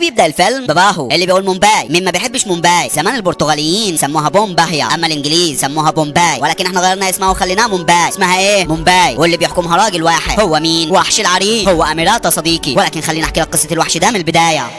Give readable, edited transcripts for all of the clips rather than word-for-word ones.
وبيبدا الفيلم بباهو اللي بيقول مومباي. مين ما بيحبش مومباي؟ زمان البرتغاليين سموها بومباهيا، اما الانجليز سموها بومباي، ولكن احنا غيرنا اسمها وخليناها مومباي. اسمها ايه؟ مومباي. واللي بيحكمها راجل واحد. هو مين؟ وحش العرين. هو اميراتا صديقي. ولكن خلينا احكي لك قصه الوحش ده من البدايه.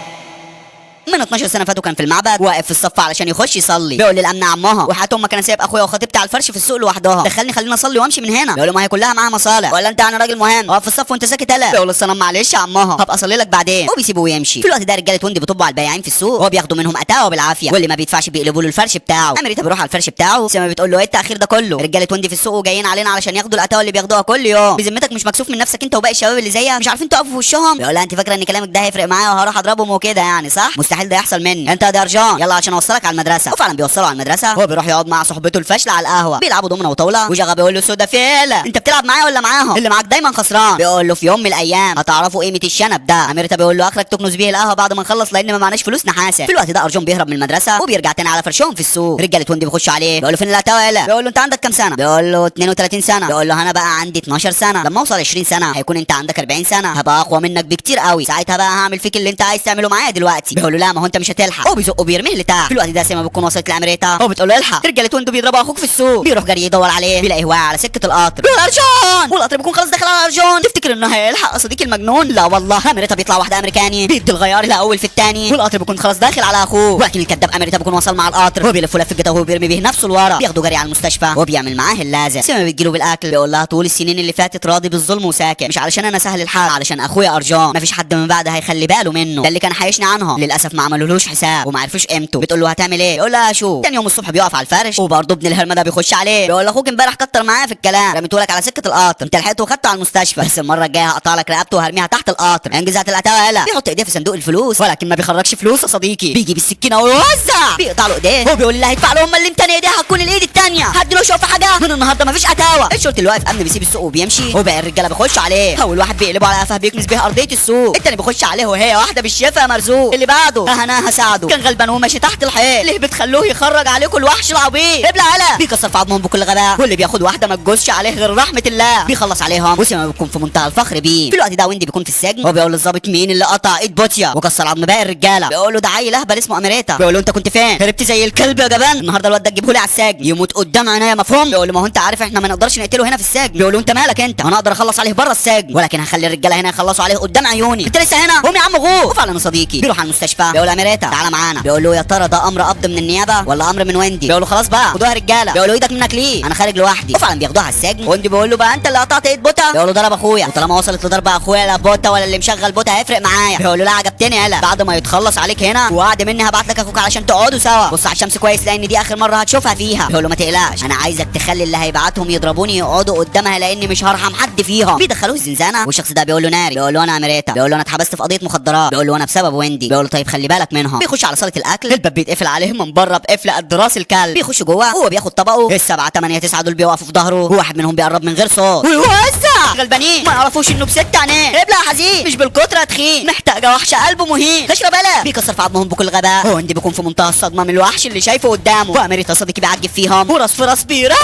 من 12 سنه فاتوا كان في المعبد واقف في الصف علشان يخش يصلي. بيقول للامن عمها وحياه امك انا سايب اخويا وخطيبتي على الفرش في السوق لوحدها، دخلني خلينا اصلي وامشي من هنا. بيقول له ما هي كلها معاها مصالح، ولا انت انا راجل مهم واقف في الصف وانت ساكت؟ لا. بيقول الصنم معلش يا عمها هبقى اصلي لك بعدين، وبيسيبه ويمشي. في الوقت ده رجاله وندي بيطبوا على البياعين في السوق وبياخدوا منهم اتاوه بالعافيه، واللي ما بيدفعش بيقلبوا له الفرش بتاعه. امريتا بيروح على الفرش بتاعه، سما بتقول له ايه التاخير ده كله؟ رجاله وندي في السوق وجايين علينا علشان ياخدوا الاتاوه اللي بياخدوها كل يوم. بذمتك مش مكسوف من نفسك انت وباقي الشباب اللي زيك؟ مش عارفين تقفوا في وشهم؟ بيقول لها انت فاكره ان كلامك ده هيفرق معايا وهروح اضربهم وكده يعني؟ صح؟ مستحيل ده يحصل مني. انت يا رجان يلا عشان اوصلك على المدرسه. وفعلا بيوصلوا على المدرسه. هو بيروح يقعد مع صحبته الفاشله على القهوه، بيلعبوا دومنه وطاوله، وجغا بيقول له سودا فيلا انت بتلعب معايا ولا معاهم؟ اللي معاك دايما خسران. بيقول له في يوم من الايام هتعرفوا قيمه الشنب ده. اميرتا بيقول له اخرك تكنس بيه القهوه بعد ما نخلص لان ما معناش فلوس نحاسب. في الوقت ده ارجون بيهرب من المدرسه وبيرجع تاني على فرشهم في السوق. رجاله وندي بيخشوا عليه بيقول له فين الاتاوه يلا؟ بيقول له انت عندك كام سنه؟ بيقول له 32 سنه. بيقول له انا بقى عندي 12 سنه، لما اوصل 20 سنه هيكون انت عندك 40 سنه، هبقى اقوى منك بكتير قوي، ساعتها بقى هعمل فيك اللي انت عايز تعمله معايا دلوقتي. بيقول له لا ما هو انت مش هتلحق، هو بيزقه بيرميه لتحت. في الوقت ده سيما بتكون وصلت لامريتا، هو بتقول له الحق رجاله وندو بيضربوا اخوك في السوق. بيروح جري يدور عليه بيلاقيه واقع على سكه القطر. بيقول ارجون، والقطر بيكون خلاص داخل على ارجون. تفتكر انه هيلحق صديقي المجنون؟ لا والله. امريتا بيطلع واحد امريكاني بيدي الغيار الاول في الثاني، والقطر بيكون خلاص داخل على اخوه، ولكن الكذاب امريتا بيكون وصل مع القطر. هو بيلف لفه كده وهو بيرمي بيه نفسه لورا. بياخده جري على المستشفى وبيعمل معاه اللازم. سيما بتجيله بالاكل. بيقول لها طول السنين اللي فاتت راضي بالظلم وساكت، مش علشان انا سهل الحال، علشان اخويا ارجون مفيش حد من بعد هيخلي باله منه، ده اللي كان حيشني عنهم. للاسف ما عملولوش حساب وما عرفوش قيمته. بتقول له هتعمل ايه؟ يقول لها شو. تاني يوم الصبح بيقف على الفرش وبرضه ابن الهرمه ده بيخش عليه. بيقول له اخوك امبارح كتر معايا في الكلام، رميته لك على سكه القطر، انت لحقته وخدته على المستشفى، بس المره الجايه هقطع لك رقبته وهرميها تحت القطر. انجز هات الاتاوه يلا. بيحط ايديه في صندوق الفلوس ولكن ما بيخرجش فلوس يا صديقي. بيجي بالسكينه ويوزع، بيقطع له ايديه. هو بيقول اللي هيدفع له هم اللي تاني ايديه هتكون الايد الثانيه. حد له شوف حاجه من النهارده مفيش اتاوه. الشرطي اللي واقف امن بيسيب السوق وبيمشي، وباقي الرجاله بيخشوا عليه. اول واحد بيقلبه على قفاه بيكنس بيه ارضيه السوق، التاني بيخش عليه وهي واحده بالشفا يا مرزوق. اللي بعده انا هساعده، كان غلبان وماشي تحت الحيط، ليه بتخلوه يخرج عليكم الوحش العبيط؟ ابلع على بيكسر في عظمهم بكل غباء، واللي بياخد واحده ما تجوزش عليه غير رحمه الله. بيخلص عليهم وسيما بيكون في منتهى الفخر بيه. في الوقت ده ويندي بيكون في السجن وبيقول للظابط مين اللي قطع ايد بوتيا وكسر عظم باقي الرجاله. بيقول له ده عيل اهبل اسمه اميريتا. بيقول له انت كنت فين؟ هربت زي الكلب يا جبان، النهارده الواد ده تجيبه لي على السجن يموت قدام عينيا مفهوم؟ بيقول له ما هو انت عارف احنا ما نقدرش نقتله هنا في السجن. بيقول له انت مالك انت؟ انا اقدر اخلص عليه بره السجن، ولكن هخلي الرجاله هنا يخلصوا عليه قدام عيوني. انت لسه هنا؟ قوم يا عم غور. وفعلا يا صديقي بيروح على المستشفى. بيقول اميريتا تعالى معانا. بيقول له يا ترى ده امر قبض من النيابه ولا امر من ويندي؟ بيقول له خلاص بقى خدوها رجاله. بيقول له ايدك منك ليه؟ انا خارج لوحدي. وفعلا بياخدوها على السجن. ويندي بيقول له بقى انت اللي قطعت ايد بوتا؟ بيقول له ضرب اخويا، وطالما وصلت لضرب اخويا لا بوتا ولا اللي مشغل بوتا هيفرق معايا. بيقول له لا عجبتني يلا، بعد ما يتخلص عليك هنا وقعد مني هبعت لك اخوك علشان تقعدوا سوا. بص على الشمس كويس لان دي اخر مره هتشوفها فيها. بيقول له ما تقلقش انا عايزك تخلي اللي هيبعتهم يضربوني يقعدوا قدامها لاني مش هرحم حد فيهم. بيدخلوه الزنزانه والشخص ده بيقول له ناري. بيقول له انا اميريتا. بيقول له انا اتحبست في قضيه مخدرات. بيقول له انا بسبب ويندي. بيقول له طيب خلي بالك منهم. بيخش على صاله الاكل، الباب بيتقفل عليه من بره بقفل قد راس الكلب. بيخش جوه هو بياخد طبقه، السبعه 8 9 دول بيوقفوا في ظهره، وواحد منهم بيقرب من غير صوت ويوزع. غلبانين ما يعرفوش انه بست عينيه. ابلع يا حزين مش بالكتره تخين، محتاجه وحش قلبه مهين. اشرب بلا. بيكسر في عظمهم بكل غباء. هو ويندي بيكون في منتهى الصدمه من الوحش اللي شايفه قدامه، واميريتا صديقي بيعجب فيهم وراس في راس بيرزع.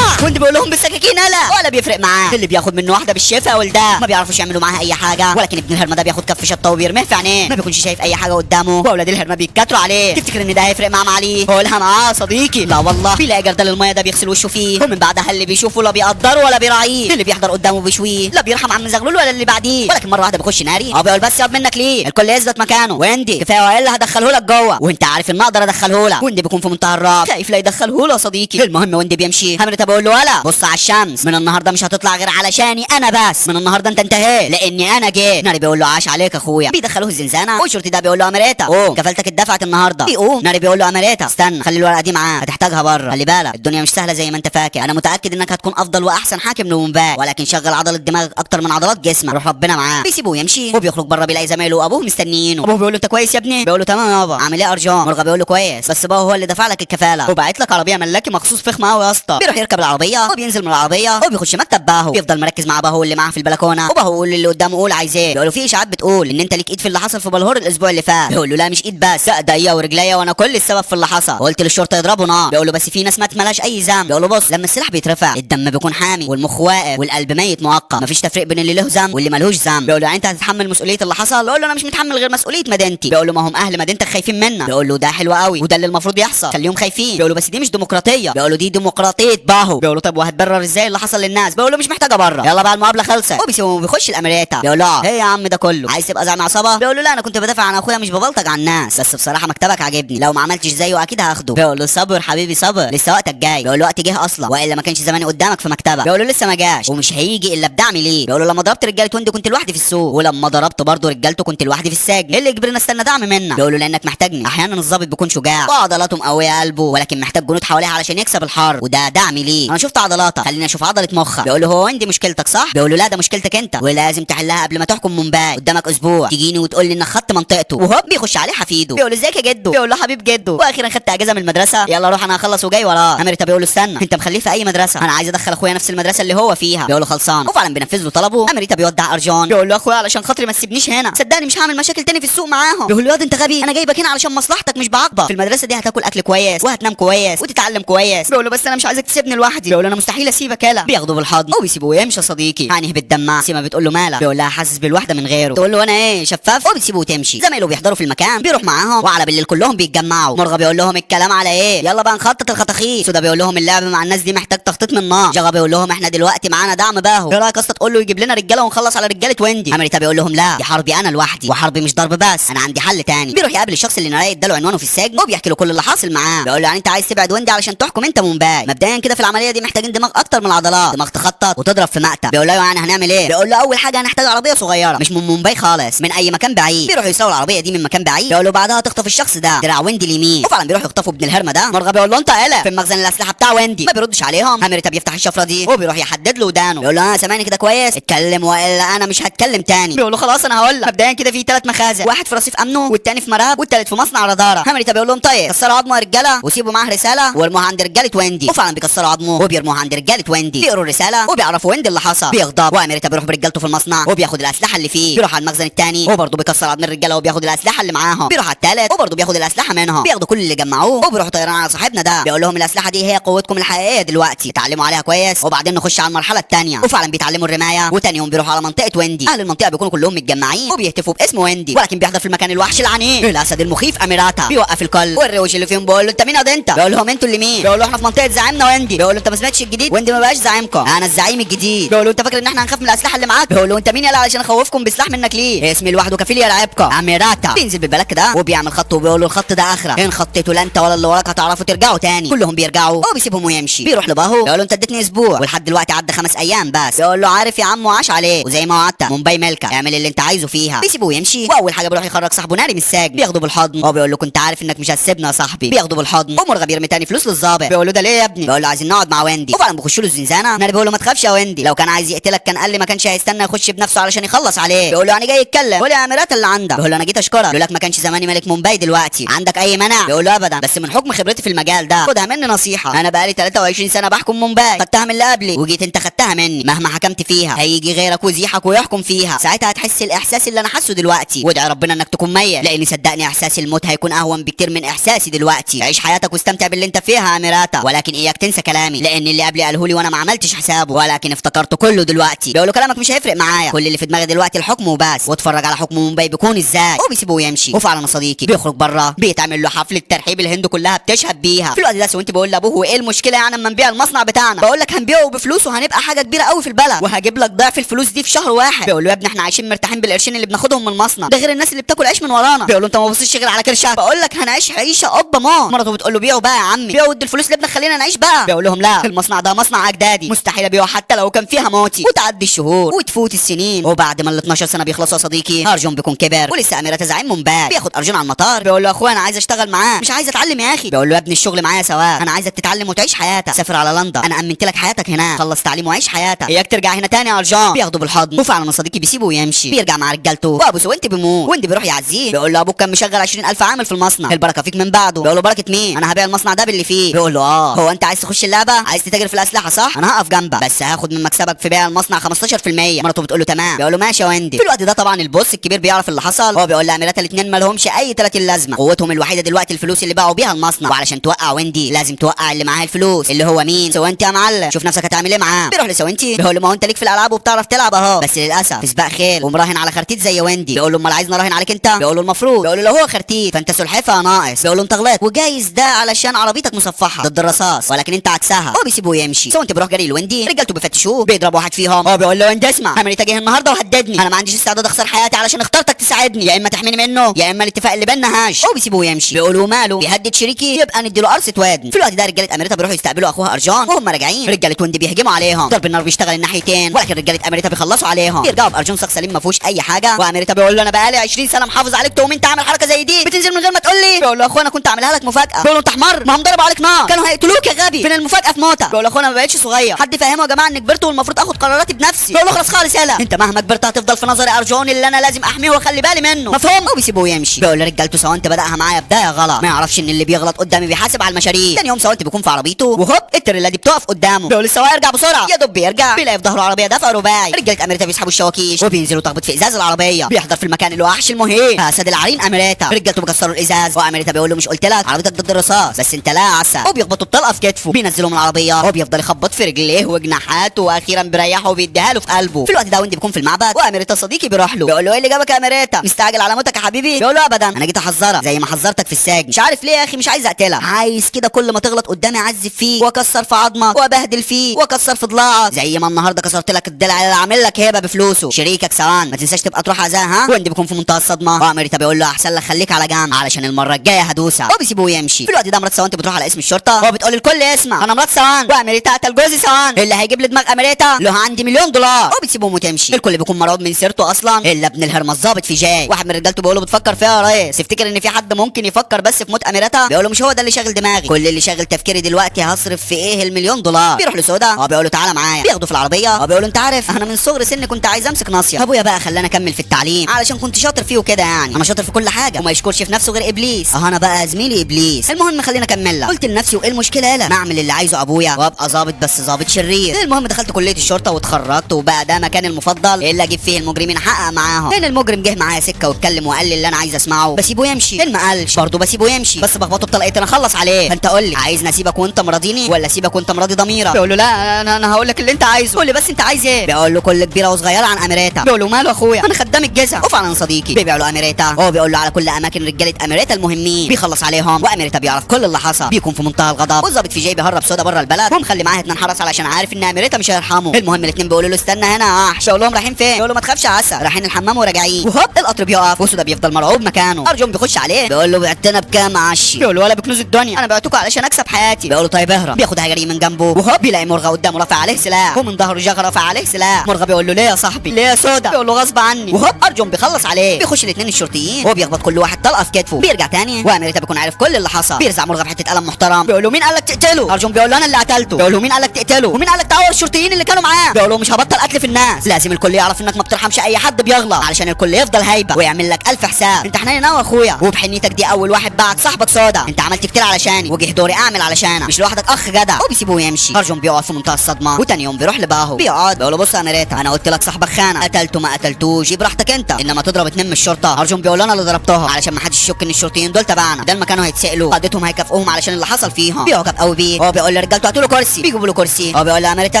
ويندي بيقول لهم بالسكاكين هلا ولا بيفرق معاه، اللي بياخد منه واحده بالشفا ولده ما بيعرفوش يعملوا معاها اي حاجه. ولكن ابن الهرمه ده بياخد كف شطه وبيرميه في عينيه، ما بيكونش شايف اي حاجه قدامه، واولاد الهرمه بيتكاتروا عليه. تفتكر ان ده هيفرق مع علي؟ قولها معاه صديقي. لا والله. بيلاقي جردل الميه ده بيغسل وشه فيه، ومن بعدها اللي بيشوفه لا بيقدره ولا بيراعيه، اللي بيحضر قدامه بيشويه، لا بيرحم عم زغلول ولا اللي بعديه. ولكن مره واحده بيخش ناري هو بيقول بس ياب منك ليه؟ الكل يثبت مكانه. ويندي كفايه والا هدخله لك جوه، وانت عارف ان اقدر ادخله لك. ويندي بيكون في منتهى الرعب خايف لا يدخله له صديقي. المهم ويندي بيمشي، اميرتا بقول له ولا بص على الشمس، من النهارده مش هتطلع غير علشاني انا بس، من النهارده انت انتهيت لاني انا جيت. ناري بيقول له عاش عليك اخويا. بيدخلوه الزنزانه والشرطي ده بيقول له اميرتا قوم كفالتك اتدفعت النهارده. بيقوم ناري بيقول له اميرتا استنى خلي الورقه دي معاك هتحتاجها بره، خلي بالك الدنيا مش سهله زي ما انت فاكر، انا متاكد انك هتكون افضل واحسن حاكم لمومباي، ولكن شغل عضله دماغك اكتر من عضلات جسمك، روح ربنا معاه. بيسيبوه يمشي وبيخرج بره بيلاقي زمايله وابوه مستنيينه. ابوه بيقول له انت كويس يا ابني؟ بيقول له تمام يابا. عامل ايه ارجون؟ مرغه بيقول له كويس، بس بابا هو اللي دفع لك الكفاله وبعت لك عربيه ملاكي مخصوص فخمه قوي يا اسطى. بيروح يركب العربيه وبينزل من العربيه وبيخش مكتب باهو، بيفضل مركز مع باهو اللي معاه في البلكونه، وباهو يقول اللي قدامه قول عايز ايه. بيقول له في اشاعات بتقول ان انت ليك ايد في اللي حصل في بلهور الاسبوع اللي فات. بيقول له لا مش ايد بس، لا ده ايديا ورجليا وانا كل السبب في اللي حصل. قلت للشرطه يضربوا نار. بيقول له بس في ناس مات مالهاش اي ذنب. بيقول له بص لما السلاح بيترفع الدم بيكون حامي والمخ واقف والقلب ميت مؤقت، مفيش تفريق بين اللي له ذنب واللي مالهوش ذنب. بيقول له يعني انت هتتحمل مسؤوليه اللي حصل؟ بيقول له انا مش متحمل غير مسؤوليه مدينتي. بيقول له ما هم اهل مدينتك خايفين منا. بيقول له ده حلو قوي وده اللي المفروض يحصل، خليهم خايفين. بيقول له بس دي مش ديمقراطيه. بيقول له دي ديمقراطيه باهو. بيقول له طب وهتبرر ازاي اللي حصل للناس؟ بيقول له مش محتاجه بره، يلا بقى المقابله خلصت. وبيسيبه بيخش الامريكا. بيقول له ايه يا عم ده كله، عايز تبقى زعيم عصابه؟ بيقول له لا انا كنت بدافع عن اخويا مش ببلطج على الناس، بس بصراحه مكتبك عاجبني، لو ما عملتش زيه اكيد هاخده. بيقول له صبر حبيبي صبر، لسه وقتك جاي. بيقول له وقت جه اصلا والا ما كانش زماني قدامك في مكتبك. بيقول له لسه ما جاش ومش هيجي الا بدعمي ليه. بيقول له لما ضربت رجاله وندي كنت لوحدي في السوق، ولما ضربت برضه رجالته كنت لوحدي في السجن، ايه اللي يجبرني استنى دعم منك؟ بيقول له لانك محتاجني. احيانا الظابط بيكون شجاع وعضلاته مقويه قلبه، ولكن محتاج جنود حواليه علشان يكسب الحرب، وده دعمي ليه. انا شفت عضلاتك خليني اشوف عضله مخك. بيقول له هو عندي مشكلتك صح؟ بيقول له لا ده مشكلتك انت ولازم تحلها قبل ما تحكم مومباي، قدامك اسبوع تجيني وتقول لي انك خدت منطقته. وهوب بيخش عليه حفيده. بيقول له ازيك يا جدو؟ بيقول له حبيب جدو واخيرا خدت اجازه من المدرسه، يلا روح انا هخلص وجاي وراه. امريتا بيقول له استنى انت مخليه في اي مدرسه؟ انا عايز ادخل اخويا نفس المدرسه اللي هو فيها. بيقول له خلصان، وفعلا بينفذ له طلبه. امريتا بيودع ارجون. بيقول له اخويا علشان خاطري ما تسيبنيش هنا، صدقني مش هعمل مشاكل تاني في السوق معاهم. بيقول له ياض انت غبي، انا جايبك هنا علشان مصلحتك مش بعاقبك، في المدرسه دي هتاكل اكل كويس وهتنام كويس وتتعلم كويس. بيقول له بس انا مش عايزك تسيبني لوحدي. بيقول له انا مستحيل اسيبك يالا. بياخده بالحضن وبيسيبه ويمشي يا صديقي. عينيه بتدمع. سيما بتقول له مالك؟ بيقول لها حاسس بالوحده من غيره. تقول له انا ايه شفاف؟ وبيسيبه وتمشي. زمايله بيحضروا في المكان بيروح معاهم، وعلى بالليل كلهم بيتجمعوا. مرغى بيقول لهم الكلام على ايه؟ يلا بقى نخطط الخطاخيط. سودا بيقول لهم اللعب مع الناس دي محتاج تخطيط من نار. جغا بيقول لهم احنا دلوقتي معانا دعم باهو، ايه رايك يا اسطى تقول له يجيب لنا رجاله ونخلص على رجاله ويندي؟ امريتا بيقول لهم لا دي حربي انا لوحدي، وحربي مش ضرب بس، انا عندي حل تاني. بيروح يقابل الشخص اللي نراي اداله عنوانه في السجن وبيحكي له كل اللي حاصل معاه. بيقول له يعني انت عايز تبعد ويندي علشان تحكم انت مومباي؟ مبدئيا كده في العمليه دي محتاجين دماغ اكتر من العضلات، دماغ تخطط وتضرب في مقتل. بيقول له يعني هنعمل ايه؟ بيقول له اول حاجه هنحتاج عربيه صغيره مش من مومباي خالص، من اي مكان بعيد. بيروحوا يسرقوا العربيه دي من مكان بعيد. بيقول له بعدها تخطف الشخص ده دراع ويندي اليمين، وفعلا بيروحوا يخطفوا ابن الهرمه ده. مرغى بيقول له انت قلق في مخزن الاسلحه بتاع ويندي، ما بيردش عليهم. امريتا بيفتح الشفره دي وبيروح يحدد له ودانه. بيقول له سامعني كده كويس، اتكلم والا انا مش هتكلم تاني. بيقول له خلاص انا هقول لك. مبدئيا كده في 3 مخازن، واحد في رصيف امنه والتاني في مراب والتالت في مصنع راداره. امريتا بيقول لهم طيب كسروا عظمه يا رجاله وسيبوا معاه رساله وارموها عند رجاله ويندي. وفعلا بيكسروا عظمه وبيرموها عند رجاله ويندي. بيقروا الرساله وبيعرفوا ويندي اللي حصل. بيغضب وامريتا بيروح برجالته في المصنع وبياخد الاسلحه اللي فيه. بيروح على المخزن الثاني وبرضه بيكسر عظم الرجاله وبياخد الاسلحه اللي معاهم. بيروح على الثالث وبرضه بياخد الاسلحه منهم. بياخدوا كل اللي جمعوه وبيروحوا طيران على صاحبنا ده. بيقول لهم الاسلحه دي هي قوتكم الحقيقيه دلوقتي، اتعلموا عليها كويس وبعدين نخش على المرحله الثانيه. وفعلا بيتعلموا الرمايه، وتاني يوم بيروحوا على منطقه ويندي. اهل المنطقه بيكونوا كلهم متجمعين وبيهتفوا باسم ويندي، ولكن بيحضر في المكان الوحش العنيف الاسد المخيف اميراتا. بيوقف الكل والروش اللي فيهم بيقول له انت مين يا انت؟ بيقول لهم انتوا اللي مين؟ بيقول له احنا في منطقه زعيمنا ويندي. بيقول له انت ما سمعتش الجديد؟ ويندي ما بقاش زعيمكم، انا الزعيم الجديد. بيقول له انت فاكر ان احنا هنخاف من الاسلحه اللي معاك؟ بيقول له انت مين يلا علشان اخوفكم بسلاح منك ليه؟ اسمي لوحده كفيل يلعبكم اميراتا. بينزل بالبلاك ده وبيعمل خط وبيقول له الخط ده اخره، ان خطيته لا انت ولا اللي وراك هتعرفوا ترجعوا تاني. كلهم بيرجعوا وبيسيبهم ويمشي. بيروح لباهو بيقول له انت اديتني اسبوع ولحد دلوقتي عدى 5 ايام بس. بيقول له عارف يا عم وعاش عليه، وزي ما وعدت مومباي ملكه اعمل اللي انت عايزه فيها. بيسيبه ويمشي. واول حاجه بيروح يخرج صاحبه ناري من السجن. بياخده بالحضن وبيقول له كنت عارف انك مش هتسيبنا يا صاحبي. بياخده بالحضن ومرغى بيرمي تاني فلوس للظابط. بيقول له ده ليه يا ابني؟ بيقول له عايزين نقعد مع ويندي. وفعلا بيخشوا له الزنزانه. ناري بيقول له ما تخافش يا ويندي، لو كان عايز يقتلك كان قال لي ما كانش هيستنى يخش بنفسه علشان يخلص عليه. بيقول له يعني جاي يتكلم؟ بيقول له يا اميرات اللي عندك. بيقول له انا جيت اشكرك، بيقول لك ما كانش زماني ملك مومباي دلوقتي، عندك اي منع؟ بيقول له ابدا، بس من حكم خبرتي في المجال ده خدها مني نصيحه، انا بقالي 23 سنه بحكم مومباي، خدتها من اللي قبلي وجيت انت خدتها مني، مهما حكمت فيها هيجي غيرك ويزيحك ويحكم فيها، ساعتها هتحس الاحساس اللي انا حاسه دلوقتي، وادعي ربنا انك تكون ميت، لاني صدقني احساس الموت هيكون اهون بكتير من احساسي دلوقتي. عيش حياتك واستمتع باللي انت فيها يا اميراتا، ولكن اياك تنسى كلامي، لان اللي قبلي قاله لي وانا ما عملتش حسابه، ولكن افتكرته كله دلوقتي. بيقول له كلامك مش هيفرق معايا، كل اللي في دماغي دلوقتي الحكم وبس، واتفرج على حكم مومباي بيكون ازاي. وبيسيبه ويمشي. وفعلا يا صديقي بيخرج بره، بيتعمل له حفله ترحيب الهند كلها بتشهد بيها. في الوقت ده سوينتي بيقول لابوه وايه المشكله يعني اما نبيع المصنع بتاعنا؟ بقول لك هنبيعه بفلوس وهنبقى حاجه كبيره قوي في البلد، وهجيب لك ضعف الفلوس دي في شهر واحد. بيقول له يا ابني احنا عايشين مرتاحين بالقرشين اللي بناخدهم من المصنع، ده غير الناس اللي بتاكل عيش من ورانا. بيقول له انت ما بصيتش غير على كرشك. بقول لك هنعيش عيشه قبه ما. مراته بتقول له بيعوا بقى يا عمي، بيعوا ودي الفلوس لابنك خلينا نعيش بقى. بيقول لهم لا، المصنع ده مصنع اجدادي، مستحيل ابيعه حتى لو كان فيها موتي. وتعدي الشهور وتفوت السنين، وبعد ما ال 12 سنه بيخلصوا يا صديقي ارجون بيكون كبر ولسه اميرة زعيم مومباي. بياخد ارجون على المطار، بيقول له يا اخويا انا عايز اشتغل معاه، مش عايز اتعلم يا اخي. بيقول له يا ابني الشغل معايا سواء، انا عايزك تتعلم وتعيش حياتك، سافر على لندن انا امنت لك حياتك هناك، خلص تعليم وعيش حياتك، اياك ترجع هنا تاني يا ارجون. بياخده بالحضن وفعلا يا صديقي بيسيبه ويمشي. بيرجع مع رجالته وابو سوينتي بيموت، ويندي بيروح يعزيه. بيقول له ابوك كان مشغل 20,000 عامل في المصنع، البركه فيك من بعده. بيقول له بركه مين؟ انا هبيع المصنع ده باللي فيه. بيقول له هو انت عايز تخش اللعبه، عايز تتاجر في الاسلحه صح؟ انا هقف جنبك بس هاخد من مكسبك في بيع المصنع 15%. مراته بتقول له تمام. بيقول له ماشي يا ويندي. في الوقت ده طبعا البوس الكبير بيعرف اللي حصل، هو بيقول لاميرات اللي الاتنين مالهمش اي 30 لازمه، قوتهم الوحيده دلوقتي الفلوس اللي باعوا بيها المصنع، وعلشان توقع ويندي لازم توقع اللي معاه الفلوس اللي هو مين؟ سوانتي يا معلم. شوف نفسك هتعمل ايه معاه. بيروح لسوانتي بيقول له ما هو انت ليك في الالعاب وبتعرف تلعب اهو، بس للاسف في سباق خيل ومراهن على خرتيت زي ويندي. بيقول له امال عايزني اراهن عليك انت؟ بيقول له المفروض. بيقول له لو هو خرتيت فانت سلحفاه ناقص. بيقول له انت غلط وجايز ده علشان عربيتك مصفحه ضد الرصاص ولكن انت عكسها. هو بيسيبه يمشي. سوانتي بيروح جري لويندي، رجالته بيفتشوه بيضرب واحد فيهم. هو بيقول له ويندي اسمع، امريكا جه النهارده وهددني، انا ما عنديش استعداد اخسر حياتي علشان اخترتك تساعدني، يا اما تحميني منه يا اما الاتفاق اللي بيننا هاش. هو بيسيبه يمشي. بيقولوا ماله بيهدد شريكي يبقى نديله قرصه ودن. في الوقت ده رجاله امريكا بيروحوا يستقبلوا اخوها ارجان وهم راجعين رجاله ويندي بيهجموا عليهم، ضرب النار بيشتغل الناحيتين ولكن رجاله امريكا بيخلصوا عليهم، بيرجعوا بارجون شخص سليم ما فيهوش اي حاجه. وامريكا بيقول له انا بقالي 20 سنه محافظ عليك تقوم انت عامل حركه زي دي بتنزل من غير ما تقول لي. بيقول له اخوانا كنت عاملها لك مفاجاه. بيقول له انت حمار، ما هم ضربوا عليك نار كانوا هيقتلوك يا غبي، فين المفاجاه في موتك؟ بيقول له اخوانا ما بقتش صغير، حد فاهمه يا جماعه اني كبرت والمفروض اخد قراراتي بنفسي. بيقول له خلاص خالص يالا، انت مهما كبرت هتفضل في نظري ارجون اللي انا لازم احميه واخلي بالي منه، مفهوم؟ وبيسيبوه يمشي. بيقول لرجالته سوانت بداها معايا بدايه غلط، ما يعرفش ان اللي بيغلط قدامي بيحاسب على المشاريع. ثاني يوم سوانت بيكون في عربيته وهوب التريلا دي بتقف قدامه. بيقول للسواق ارجع بسرعه، يا دوب بيرجع بيلاقي في ظهره عربيه دفع رباعي. رجاله امريكا بيسحبوا الشواكيش وبينزلوا تخبط في ازاز العربيه. بيحضر في المكان الوحش المهين اسد العرين امريكا، رجالته بيكسروا الازاز وامريكا بيقول له مش قلت لك عربيتك ضد الرصاص بس انت لا عسى، وبيخبطوا بطلقه في كتفه. بينزلوا من العربيه وبيفضل يخبط في رجليه وجناحاته واخيرا بيريحه وبيديها له في قلبه. في الوقت ده ويندي بيكون في المعبد وامريكا صديقي بيروح له بيقول له ايه اللي جابك يا امريكا؟ مستعجل على موتك يا حبيبي؟ بيقول له ابدا انا جيت احذرك زي ما حذرتك في السجن، مش عارف ليه يا اخي مش عايز اقتلك، عايز كده كل ما تغلط قدامي اعذب فيك واكسر في عظمك وابهدل فيك واكسر في ضلاعك زي ما النهارده كسرت لك الضلع اللي عامل لك هبه بفلوسه شريكك سوان، ما تنساش تبقى تروح عزاه ها. ويندي بيكون في منتهى الصدمه وامريكا بيقول له احسن لك خليك على جنب علشان المره الجايه هدوسك، وبيسيبوه يمشي. في الوقت ده مرات سوانت بتروح على اسم الشرطه وبتقول الكل اسمع انا مرات سوان وامريكا قتل جوزي سوان اللي هيجيب لي دماغ امريكا له عندي $1,000,000، وبتسيبهم وتمشي. الكل بيكون مرعوب من سيرته اصلا الا ابن الهرم الظابط في جاي. واحد من رجالته بيقول له بتفكر فيها يا ريس؟ تفتكر ان في حد ممكن يفكر بس في موت اميرتها؟ بيقول له مش هو ده اللي شاغل دماغي، كل اللي شاغل تفكيري دلوقتي هصرف في ايه $1,000,000. بيروح لسودا هو بيقول له تعالى معايا، بياخده في العربيه هو بيقول له انت عارف انا من صغر سني كنت عايز امسك ناصيه، ابويا بقى خلاني اكمل في التعليم علشان كنت شاطر فيه وكده، يعني انا شاطر في كل حاجه وما يشكرش في نفسه غير ابليس، انا بقى زميلي ابليس. المهم خلينا اكمل لك. قلت لنفسي وايه المشكله يالا ما اعمل اللي عايزه ابويا وابقى ظابط بس ظابط شرير. المهم دخلت كليه الشرطه واتخرجت وبقى ده مكاني المفضل اللي اجيب فيه المجرمين احقق معاهم. هنا المجرم جه معايا سكه واتكلم وقال لي اللي انا عايز اسمعه بسيبه يمشي، ما قالش برضه بسيبه يمشي بس بخبطه بطلقتين اخلص عليه. فانت قول لي عايزني اسيبك وانت مرضيني ولا اسيبك وانت مرضي ضميرك؟ بيقول له لا انا هقول لك اللي انت عايزه، قول لي بس انت عايز ايه؟ بيقول له كل كبيره وصغيره عن امريكا. بيقول له ماله اخويا انا خدام الجزع وفعلا صديقي بيبيع له امريكا. هو بيقول له على كل اماكن رجاله امريكا المهمين بيخلص عليهم وامريكا بيعرف كل اللي حصل، بيكون في منتهى الغضب والظابط في جاي بيهرب سودا بره البلد ومخلي معاه 2 حرس علشان عارف ان امريكا مش هيرحمه. المهم الاثنين بيقولوا له استنى هنا يا وحش. بيقول لهم رايحين فين؟ بيقول له ما تخافش يا عسى رايحين الحمام وراجعين. وهوب القطر بيقف وسودا بيفضل مرعوب مكانه. ارجون بيخش عليه بيقول له بعتنا بكام عشي؟ بيقول له ولا بكنوز الدنيا انا بعتكم علشان اكسب حياتي. بيقول له طيب اهرب. بياخد هجري من جنبه وهوب بيلاقي مرغه قدامه رافع عليه سلاح ومن ظهره جغ رافع عليه سلاح. مرغه بيقول له ليه يا صاحبي ليه يا سودا؟ بيقول له غصب عني. وهوب ارجون بيخلص عليه. بيخش الاثنين الشرطيين وهو بيخبط كل واحد طلقه في كتفه. بيرجع تاني وامريكا بيكون عارف كل اللي حصل. بيرزع مرغه في حته قلم محترم. بيقول له مين قال لك تقتله؟ ارجون بيقول له انا اللي قتلته. بيقول له مين قال لك تقتله ومين قال لك تعور الشرطيين اللي كانوا معاه؟ بيقول له مش هبطل قتل في الناس، لازم الكل يعرف انك ما بترحمش اي حد بيغلط علشان الكل يفضل هيبه ويعمل لك 1000 حساب. انت حنين قوي يا اخويا وبحنيتك دي اول واحد بعت صاحبك سودا، انت عملت كتير علشاني وجه دوري اعمل علشانك مش لوحدك اخ جدع. وبيسيبوه يمشي. ارجون بيقعد في منتهى الصدمه وتاني يوم بيروح لباهو بيقعد بيقول له بص يا امريكا انا قلت لك صاحبك خانه قتلته ما قتلتوش يبقى براحتك انت، انما تضرب 2 من الشرطه. ارجون بيقول له انا اللي ضربتهم علشان ما حدش يشك ان الشرطيين دول تبعنا، ده المكان هيتسالوا قادتهم هيكافئوهم علشان اللي حصل فيهم. بيعجب قوي بيه. هو بيقول لرجالته هاتوا له كرسي. بيجيبوا له كرسي. هو بيقول لامريكا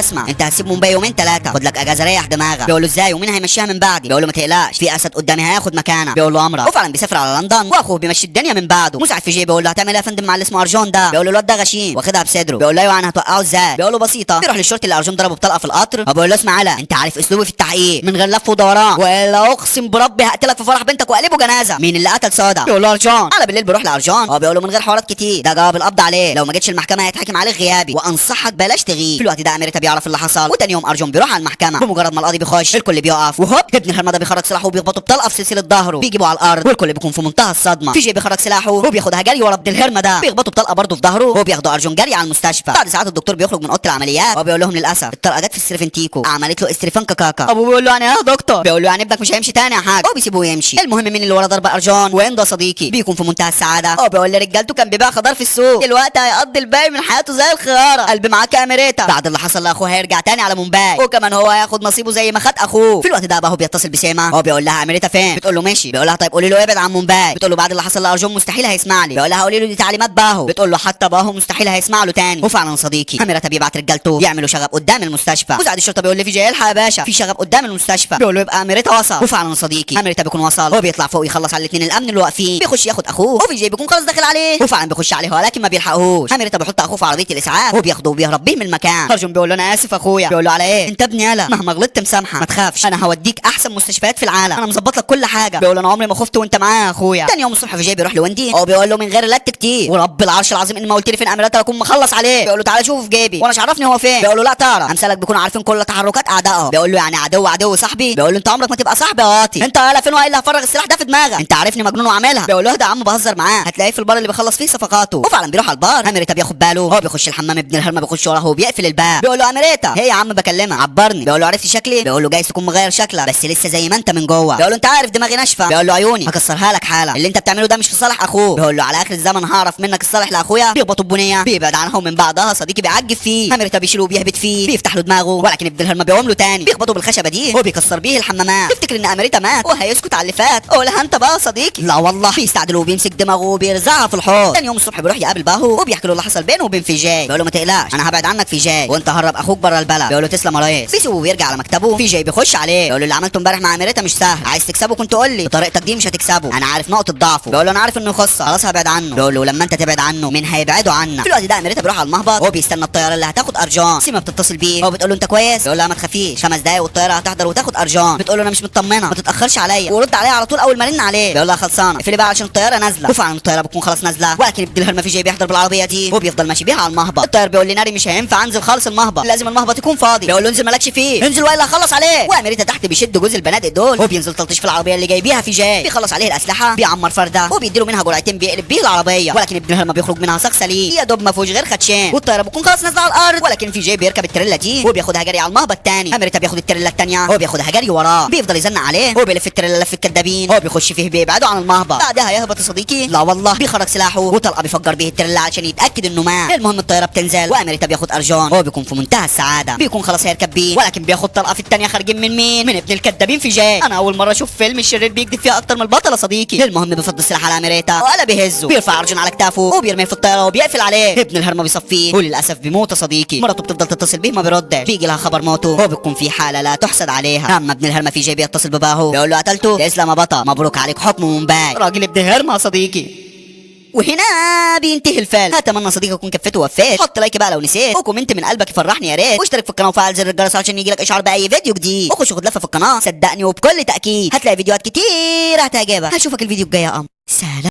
اسمع انت هتسيب مومباي يومين 3 خد لك اجازه ريح دماغك. بيقول له ازاي ومين هيمشيها من بعدي؟ بيقول له ما تقلقش في اسد قدامي هياخد مكانك. بيقول له امرك. وفعلا بيسافر على لندن واخوه بيمشي الدنيا من بعده. مساعد في جي بيقول له هتعمل ايه يا فندم مع اللي اسمه ارجون ده؟ بيقول له الواد ده غشيم واخدها بصدره. بيقول له ايوه يعني هتوقعه ازاي؟ بيقول له بسيطه. بيروح للشرطي اللي ارجون ضربه بطلقه في القطر وبيقول له اسمع على انت عارف اسلوبي في التحقيق من غير لف ودوران والا اقسم بربي هقتلك في فرح بنتك واقلبه جنازه. مين اللي قتل سودا؟ بيقول له ارجون. على بالليل بيروح لارجون هو بيقول له من غير حوارات كتير ده جواب القبض عليه لو ما جتش المحكمه هيتحكم عليه غيابي وانصحك بلاش تغيب. في الوقت ده امريكا بيعرف اللي حصل وتاني يوم ارجون بيروح على المحكمه. بمجرد ما القاضي بيخش الكل بيقف وهوب ابن الهرمه ده بيخرج سلاحه وبيخبطه بطلقه في سلسله ظهره بيجيبه على الارض والكل بيكون في منتهى الصدمه. في جي بيخرج سلاحه وبياخدها جري ورا ابن الهرمه ده بيخبطه بطلقه برضه في ظهره وبياخدوا ارجون جري على المستشفى. بعد ساعات الدكتور بيخرج من اوضه العمليات وبيقول لهم للاسف الطلقه جت في السرفنتيكو عملت له استريفانكا كاكا. ابوه بيقول له يعني يا دكتور؟ بيقول له يعني ابنك مش هيمشي تاني يا حاج. هو بيسيبوه يمشي. المهم مين اللي ورا ضرب ارجون؟ ويندو صديقي بيكون في منتهى السعاده. هو بيقول لرجالته كان بيبيع خضار في السوق دلوقتي هيقضي الباقي من حياته زي الخياره. قلب معاك يا امريكا. بعد اللي حصل لاخوه هيرجع تاني على مومباي وكمان هو هياخد نصيبه زي ما خد اخوه. في الوقت ده بقى هو بيتصل بسيما. هو بيقول لها امريكا فين؟ بتقول له ماشي. بيقول لها طيب قولي له ابعد عن مومباي. بتقول له بعد اللي حصل لارجون مستحيل هيسمع لي. بيقول لها قولي له دي تعليمات باهو. بتقول له حتى باهو مستحيل هيسمع له تاني. وفعلا صديقي اميرتا بيبعت رجالته يعملوا شغب قدام المستشفى. مساعد الشرطه بيقول لي في جاي الحق يا باشا في شغب قدام المستشفى. بيقول له يبقى اميرتا وصل. وفعلا صديقي اميرتا بيكون وصل. هو بيطلع فوق يخلص على الاثنين الامن اللي واقفين. بيخش ياخد اخوه وفي جاي بيكون خلاص داخل عليه. وفعلا بيخش عليه ولكن ما بيلحقهوش. اميرتا بيحط اخوه في عربيه الاسعاف وبياخده وبيهرب بيه من المكان. ارجون بيقول له انا اسف اخويا. بيقول له على ايه انت ابني يالا مهما غلطت مسامحه ما تخافش انا هوديك احسن مستشفيات في العالم انا مظبط لك كل حاجه. بيقول له انا عمري ما خفت وانت معايا يا اخويا. تاني يوم الصبح في جاي بيروح لويندي هو بيقول له من غير لت كتير ورب العرش العظيم ان ما قلت لي فين اميرتا اكون مخلص عليه. بيقول له تعالى شوفه في جيبي وانا مش عرفني هو فين. بيقول له لا ترى امثالك بيكونوا عارفين كل تحركات اعدائهم. بيقول له يعني عدو صاحبي. بيقول له انت عمرك ما تبقى صاحبي يا واطي انت يالا فين اللي هفرغ السلاح ده في دماغك انت عارفني مجنون وعاملها. بيقول له ده يا عم بهزر معاه هتلاقيه في البار اللي بيخلص فيه صفقاته. وفعلا بيروح على البار. اميرتا بياخد باله هو بيخش الحمام ابن الهرمه بيخش وراه وبيقفل الباب. بيقول له اميرتا هي يا عم بكلمها عبرني. بيقول له عرفت شكلي. بيقول له جايز تكون مغير شكلك بس لسه زي ما انت من جوه. بيقول له انت عارف دماغي ناشفه. بيقول له عيوني هكسرها لك حالا اللي انت بتعمله ده مش في صالح اخوه. بيقول له على اخر الزمن هعرف منك الصالح لاخويا. بيخبطوا ببنيه بيبعد عنهم من بعضها صديقي بيعجب فيه. اميرتا بيشيله وبيهبط فيه بيفتح له دماغه ولكن ابن الهرمه بيقوم له تاني بيخبطه بالخشبه دي وبيكسر بيه الحمامات. تفتكر ان اميرتا مات وهيسكت على اللي فات. قولها انت بقى صديقي. لا والله بيستعدل وبيمسك دماغه وبيرزعها في الحوض. تاني يوم الصبح بيروح يقابل باهو وبيحكي له اللي حصل بينه وبين في جاي. بيقول له ما تقلقش انا هبعد عنك في جاي وانت هرب اخوك بره البلد. بيقول له تسلم يا ريس. بيسيبه وبيرجع على مكتبه. في جاي بيخش عليه بيقول له اللي عملته امبارح مع اميرتا مش سهل عايز تكسبه كنت قول لي بطريقتك دي مش هتكسبه انا عارف نقطه ضعفه. بيقول له انا عارف انه يخص خلاص هبعد عنه. بيقول له لما انت تبعد عنه مين هيبعده عنك. في الوقت ده اميرتا بيروح على المهبط وهو بيستنى الطياره اللي هتاخد ارجان. سيما بتتصل بيه هو بتقول له انت كويس. بيقول لها ما تخافيش 5 دقايق والطياره هتحضر وتاخد ارجان. بتقول له انا مش مطمنه ما تتاخرش عليا ورد عليا على طول اول ما رن عليه. بيقول لها خلصانه اقفلي بقى عشان الطياره نازله. وفعلا الطياره بتكون خلاص نازله ولكن ابن الهرمه في جاي بيحضر بالعربيه دي وبيفضل ماشي بيها على المهبط. الطيار بيقول لي ناري مش هينفع انزل خالص المهبط لازم المهبط يكون فاضي. بيقول له انزل مالكش فيه انزل والا هخلص عليه. واميرتا تحت بيشد جوز البنادق دول وبينزل تلطش في العربيه اللي جايبيها في جاي. بيخلص عليه الاسلحه بيعمر فرده وبيديله منها جرعتين بيقلب بيه العربيه ولكن ابن الهرمه بيخرج منها شخص سليم يا دوب ما فيهوش غير خدشان. والطياره بتكون خلاص نازله على الارض ولكن في جاي بيركب التريلا دي وبياخدها جري على المهبط الثاني. اميرتا بياخد التريلا الثانيه هو بياخدها جري وراه بيفضل يزنق عليه هو بيلف التريلا لف الكدابين هو بيخش فيه بيبعدوا عن المهبط. بعدها يهبط يا صديقي. لا والله بيخرج سلاحه وطلقه بيفجر بيه التريلا عشان يتاكد انه مات. المهم الطياره بتنزل واميرتا بياخد ارجون هو بيكون في منتهى السعاده بيكون خلاص هيركب بيه ولكن بياخد طلقه في الثانيه خارجين من مين من ابن الكدابين في جاي. انا اول مره اشوف فيلم الشرير بيكذب فيها اكتر من البطل يا صديقي. المهم بيفض السلاح على اميرتا ولا بيهزه بيرفع ارجون على كتافه وبيرميه في الطياره وبيقفل عليه. ابن الهرمه بيصفيه وللاسف بيموت يا صديقي. مراته بتفضل تتصل بيه ما بيردش بيجي لها خبر موته هو بيكون في حاله لا تحسد عليها. اما ابن الهرمه في جاي بيتصل بباهو بيقول له قتلته تسلم يا بطل مبروك عليك حكم مومباي. راجل ابن الهرمه يا صديقي. وهنا بينتهي الفيلم. اتمنى صديقك يكون كفيته ووفيت. حط لايك بقى لو نسيت وكومنت من قلبك يفرحني يا ريت واشترك في القناه وفعل زر الجرس عشان يجيلك اشعار باي فيديو جديد. وخش خد لفه في القناه صدقني وبكل تاكيد هتلاقي فيديوهات كتير هتعجبك. هشوفك الفيديو الجاي يا قمر. سلام.